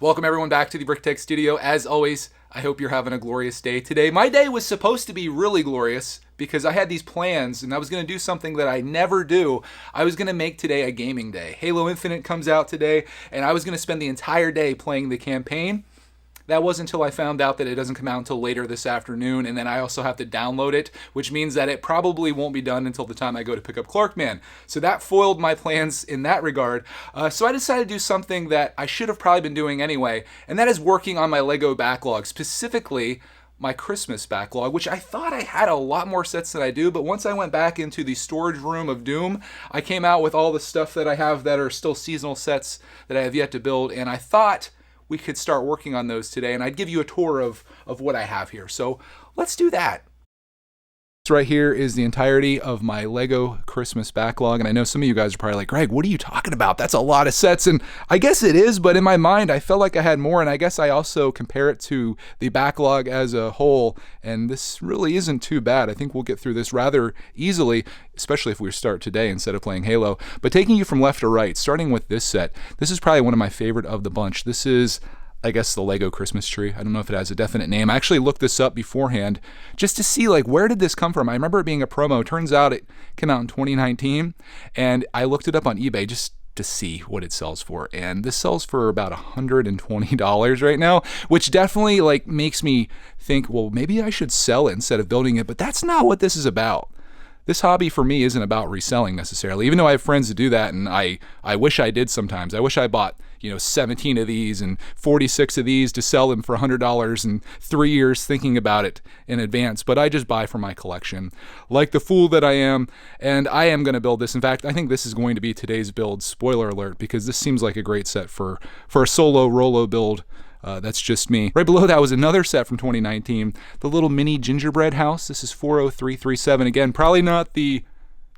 Welcome everyone back to the brickitect studio. As always, I hope you're having a glorious day today. My day was supposed to be really glorious because I had these plans and I was going to do something that I never do. I was going to make today a gaming day. Halo Infinite comes out today and I was going to spend the entire day playing the campaign. That wasn't until I found out that it doesn't come out until later this afternoon, and then I also have to download it, which means that it probably won't be done until the time I go to pick up Clarkman. So that foiled my plans in that regard. So I decided to do something that I should have probably been doing anyway, and that is working on my Lego backlog, specifically my Christmas backlog, which I thought I had a lot more sets than I do, but once I went back into the storage room of doom, I came out with all the stuff that I have that are still seasonal sets that I have yet to build, and I thought we could start working on those today, and I'd give you a tour of what I have here. So let's do that. This right here is the entirety of my Lego Christmas backlog, and I know some of you guys are probably like, Greg, what are you talking about? That's a lot of sets, and I guess it is, but in my mind, I felt like I had more, and I guess I also compare it to the backlog as a whole, and this really isn't too bad. I think we'll get through this rather easily, especially if we start today instead of playing Halo. But taking you from left to right, starting with this set, this is probably one of my favorite of the bunch. This is, I guess, the Lego Christmas tree. I don't know if it has a definite name. I actually looked this up beforehand just to see, like, where did this come from? I remember it being a promo. Turns out it came out in 2019, and I looked it up on eBay just to see what it sells for, and this sells for about $120 right now, which definitely like makes me think, well, maybe I should sell it instead of building it, but that's not what this is about. This hobby for me isn't about reselling necessarily, even though I have friends that do that, and I wish I did sometimes. I wish I bought 17 of these and 46 of these to sell them for $100 in 3 years thinking about it in advance, but I just buy for my collection like the fool that I am, and I am going to build this. In fact, I think this is going to be today's build, spoiler alert, because this seems like a great set for a solo Rolo build. That's just me. Right below that was another set from 2019, the little mini gingerbread house. This is 40337. Again, probably not the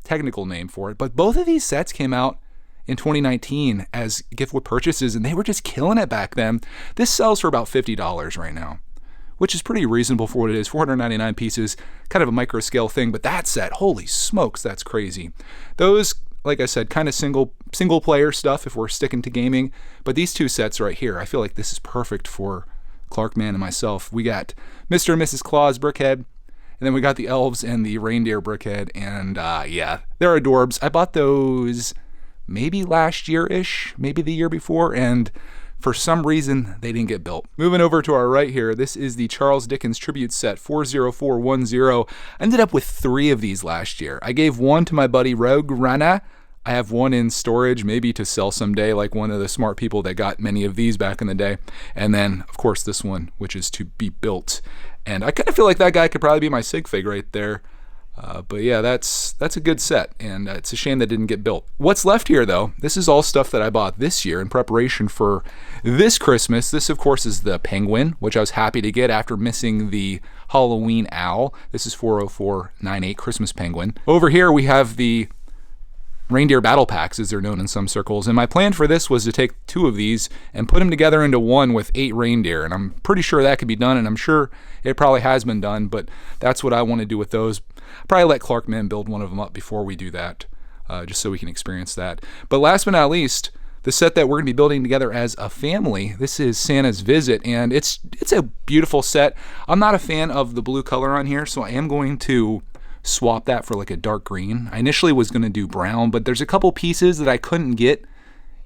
technical name for it, but both of these sets came out in 2019 as gift with purchases, and they were just killing it back then. This sells for about $50 right now, which is pretty reasonable for what it is. 499 pieces, kind of a micro scale thing, but that set, holy smokes, that's crazy. Those, like I said, kind of single player stuff if we're sticking to gaming. But these two sets right here, I feel like this is perfect for Clarkman and myself. We got Mr. and Mrs. Claus Brickhead, and then we got the elves and the reindeer Brickhead, and yeah, they're adorbs. I bought those maybe last year-ish, maybe the year before, and for some reason, they didn't get built. Moving over to our right here, this is the Charles Dickens Tribute Set 40410. I ended up with 3 of these last year. I gave one to my buddy Rogue Rana. I have one in storage, maybe to sell someday, like one of the smart people that got many of these back in the day. And then, of course, this one, which is to be built. And I kind of feel like that guy could probably be my sig fig right there. But yeah, that's a good set, and it's a shame that didn't get built. What's left here, though, this is all stuff that I bought this year in preparation for this Christmas. This, of course, is the penguin, which I was happy to get after missing the Halloween owl. This is 40498 Christmas penguin. Over here, we have the reindeer battle packs, as they're known in some circles, and my plan for this was to take 2 of these and put them together into one with 8 reindeer, and I'm pretty sure that could be done, and I'm sure it probably has been done, but that's what I want to do with those. Probably let Clarkman build one of them up before we do that, just so we can experience that. But last but not least, the set that we're going to be building together as a family, this is Santa's Visit, and it's a beautiful set. I'm not a fan of the blue color on here, so I am going to swap that for like a dark green. I initially was going to do brown, but there's a couple pieces that I couldn't get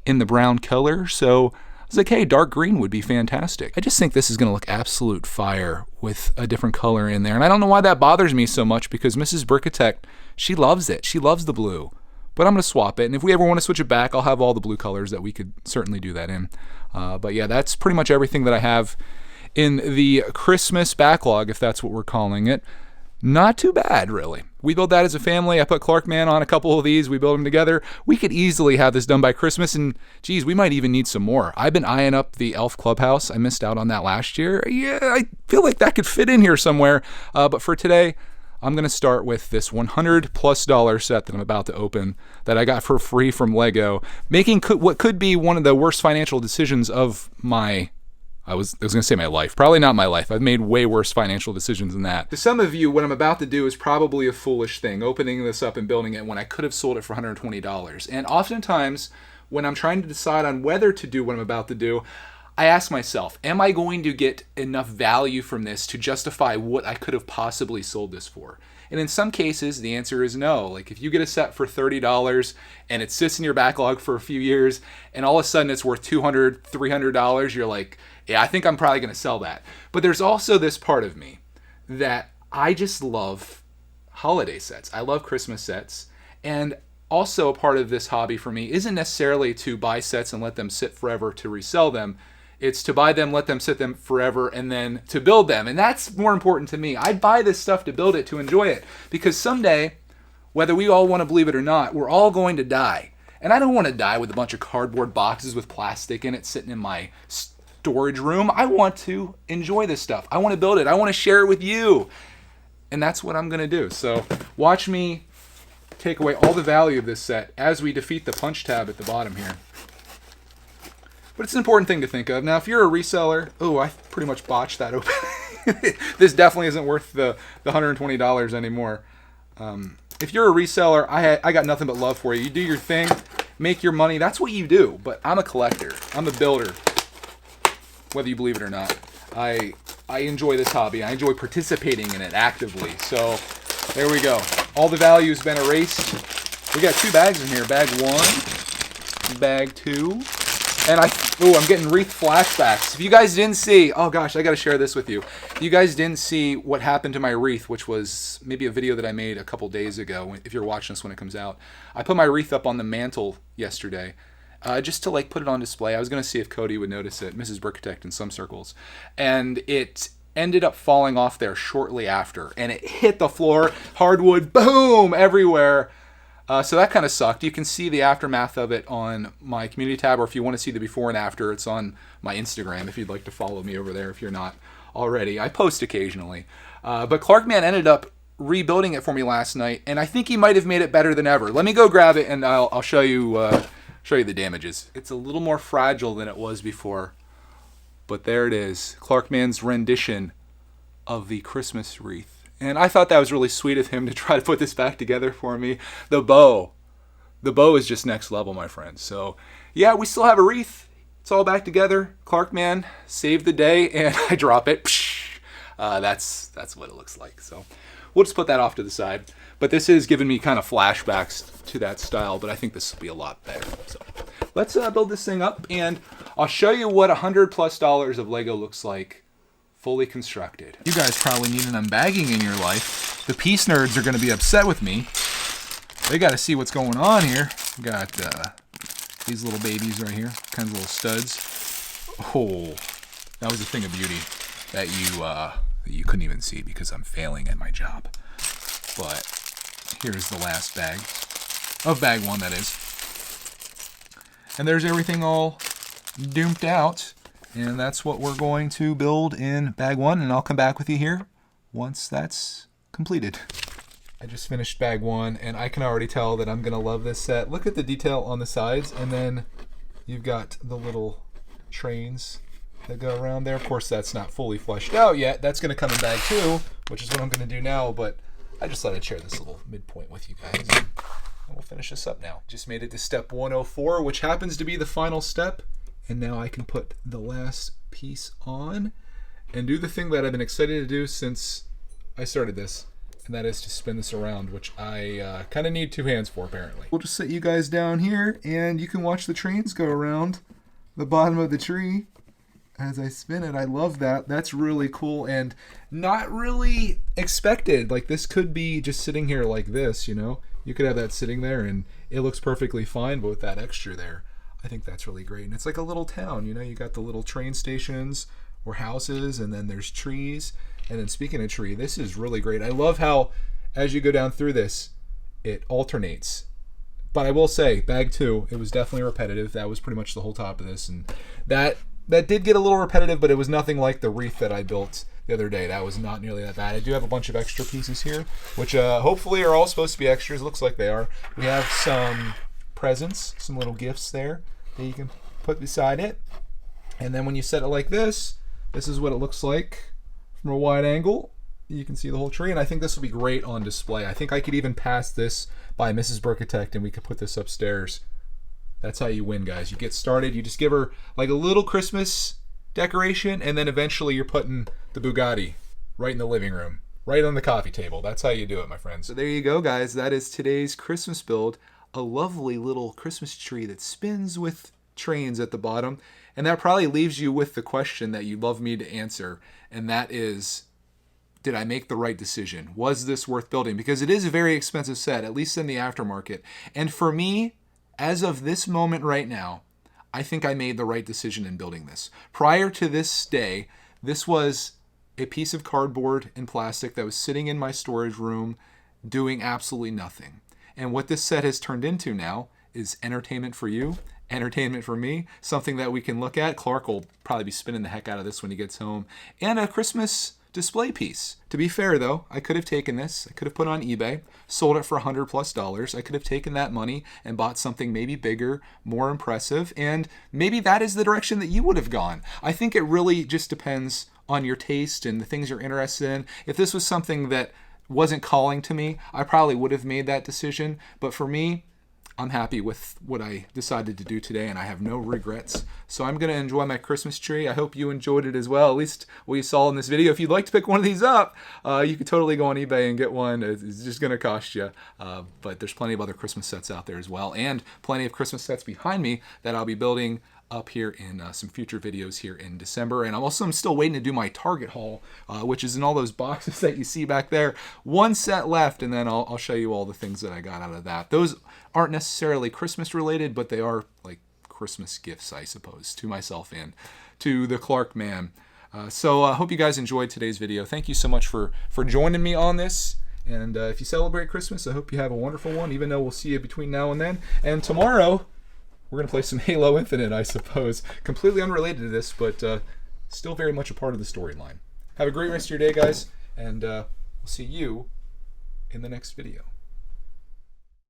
in the brown color, so I was like, hey, dark green would be fantastic. I just think this is going to look absolute fire with a different color in there, and I don't know why that bothers me so much, because Mrs. Brickitect, she loves it. She loves the blue, but I'm going to swap it, and if we ever want to switch it back, I'll have all the blue colors that we could certainly do that in. But yeah, that's pretty much everything that I have in the Christmas backlog, if that's what we're calling it. Not too bad, really. We built that as a family. I put Clarkman on a couple of these. We built them together. We could easily have this done by Christmas, and geez, we might even need some more. I've been eyeing up the Elf Clubhouse. I missed out on that last year. Yeah, I feel like that could fit in here somewhere. But for today, I'm going to start with this $100+ set that I'm about to open that I got for free from Lego, making what could be one of the worst financial decisions of my I was going to say my life. Probably not my life. I've made way worse financial decisions than that. To some of you, what I'm about to do is probably a foolish thing, opening this up and building it when I could have sold it for $120. And oftentimes, when I'm trying to decide on whether to do what I'm about to do, I ask myself, am I going to get enough value from this to justify what I could have possibly sold this for? And in some cases, the answer is no. Like if you get a set for $30 and it sits in your backlog for a few years and all of a sudden it's worth $200, $300, you're like, yeah, I think I'm probably going to sell that. But there's also this part of me that I just love holiday sets. I love Christmas sets. And also a part of this hobby for me isn't necessarily to buy sets and let them sit forever to resell them. It's to buy them, let them sit them forever, and then to build them. And that's more important to me. I buy this stuff to build it, to enjoy it. Because someday, whether we all want to believe it or not, we're all going to die. And I don't want to die with a bunch of cardboard boxes with plastic in it sitting in my storage room. I want to enjoy this stuff. I want to build it. I want to share it with you. And that's what I'm going to do. So watch me take away all the value of this set as we defeat the punch tab at the bottom here. But it's an important thing to think of. Now, if you're a reseller, oh, I pretty much botched that open. This definitely isn't worth the $120 anymore. If you're a reseller, I got nothing but love for you. You do your thing, make your money. That's what you do. But I'm a collector. I'm a builder, whether you believe it or not. I enjoy this hobby. I enjoy participating in it actively. So there we go. All the value's been erased. We got 2 bags in here. Bag 1, bag 2. And I'm getting wreath flashbacks. If you guys didn't see, oh gosh, I got to share this with you. If you guys didn't see what happened to my wreath, which was maybe a video that I made a couple days ago, if you're watching this when it comes out, I put my wreath up on the mantle yesterday, just to like put it on display. I was going to see if Cody would notice it, Mrs. Brickitect in some circles, and it ended up falling off there shortly after, and it hit the floor, hardwood, boom, everywhere. So that kind of sucked. You can see the aftermath of it on my community tab, or if you want to see the before and after, it's on my Instagram if you'd like to follow me over there if you're not already. I post occasionally. But Clarkman ended up rebuilding it for me last night, and I think he might have made it better than ever. Let me go grab it, and I'll show you the damages. It's a little more fragile than it was before, but there it is. Clarkman's rendition of the Christmas wreath. And I thought that was really sweet of him to try to put this back together for me. The bow is just next level, my friends. So yeah, we still have a wreath. It's all back together. Clarkman saved the day, and I drop it. That's what it looks like. So we'll just put that off to the side. But this is giving me kind of flashbacks to that style, but I think this will be a lot better. So let's build this thing up, and I'll show you what $100+ of Lego looks like fully constructed. You guys probably need an unbagging in your life. The piece nerds are going to be upset with me. They got to see what's going on here. We got these little babies right here, kinds of little studs. Oh, that was a thing of beauty that you couldn't even see because I'm failing at my job. But here's the last bag of bag 1, that is. And there's everything all doomed out. And that's what we're going to build in bag 1, and I'll come back with you here once that's completed. I just finished bag 1, and I can already tell that I'm going to love this set. Look at the detail on the sides, and then you've got the little trains that go around there. Of course, that's not fully fleshed out yet. That's going to come in bag 2, which is what I'm going to do now, but I just thought I'd share this little midpoint with you guys, and we'll finish this up now. Just made it to step 104, which happens to be the final step. And now I can put the last piece on and do the thing that I've been excited to do since I started this, and that is to spin this around, which I kind of need 2 hands for, apparently. We'll just set you guys down here, and you can watch the trains go around the bottom of the tree as I spin it. I love that. That's really cool and not really expected. Like, this could be just sitting here like this, you know? You could have that sitting there, and it looks perfectly fine, but with that extra there, I think that's really great. And it's like a little town, you know, you got the little train stations or houses, and then there's trees. And then speaking of tree, this is really great. I love how as you go down through this, it alternates. But I will say, bag 2, it was definitely repetitive. That was pretty much the whole top of this. And that did get a little repetitive, but it was nothing like the wreath that I built the other day. That was not nearly that bad. I do have a bunch of extra pieces here, which hopefully are all supposed to be extras. Looks like they are. We have some presents, some little gifts there that you can put beside it. And then when you set it like this is what it looks like from a wide angle. You can see the whole tree, and I think this will be great on display. I think I could even pass this by Mrs. Brickitect, and we could put this upstairs. That's how you win, guys. You get started, you just give her like a little Christmas decoration, and then eventually you're putting the Bugatti right in the living room, right on the coffee table. That's how you do it, my friends. So there you go, guys. That is today's Christmas build. A lovely little Christmas tree that spins with trains at the bottom. And that probably leaves you with the question that you'd love me to answer, and that is, did I make the right decision? Was this worth building? Because it is a very expensive set, at least in the aftermarket. And for me, as of this moment right now, I think I made the right decision in building this. Prior to this day, this was a piece of cardboard and plastic that was sitting in my storage room doing absolutely nothing. And what this set has turned into now is entertainment for you, entertainment for me, something that we can look at. Clark will probably be spinning the heck out of this when he gets home. And a Christmas display piece. To be fair though, I could have taken this, I could have put it on eBay, sold it for $100+. I could have taken that money and bought something maybe bigger, more impressive, and maybe that is the direction that you would have gone. I think it really just depends on your taste and the things you're interested in. If this was something that wasn't calling to me, I probably would have made that decision. But for me, I'm happy with what I decided to do today, and I have no regrets. So I'm going to enjoy my Christmas tree. I hope you enjoyed it as well, at least what you saw in this video. If you'd like to pick one of these up, you could totally go on eBay and get one. It's just going to cost you. But there's plenty of other Christmas sets out there as well, and plenty of Christmas sets behind me that I'll be building up here in some future videos here in December. And I'm still waiting to do my Target haul, which is in all those boxes that you see back there. One set left, and then I'll show you all the things that I got out of that. Those aren't necessarily Christmas related, but they are like Christmas gifts, I suppose, to myself and to the Clark man. So I hope you guys enjoyed today's video. Thank you so much for joining me on this. And if you celebrate Christmas, I hope you have a wonderful one, even though we'll see you between now and then. And tomorrow, we're going to play some Halo Infinite, I suppose. Completely unrelated to this, but still very much a part of the storyline. Have a great rest of your day, guys, and we'll see you in the next video.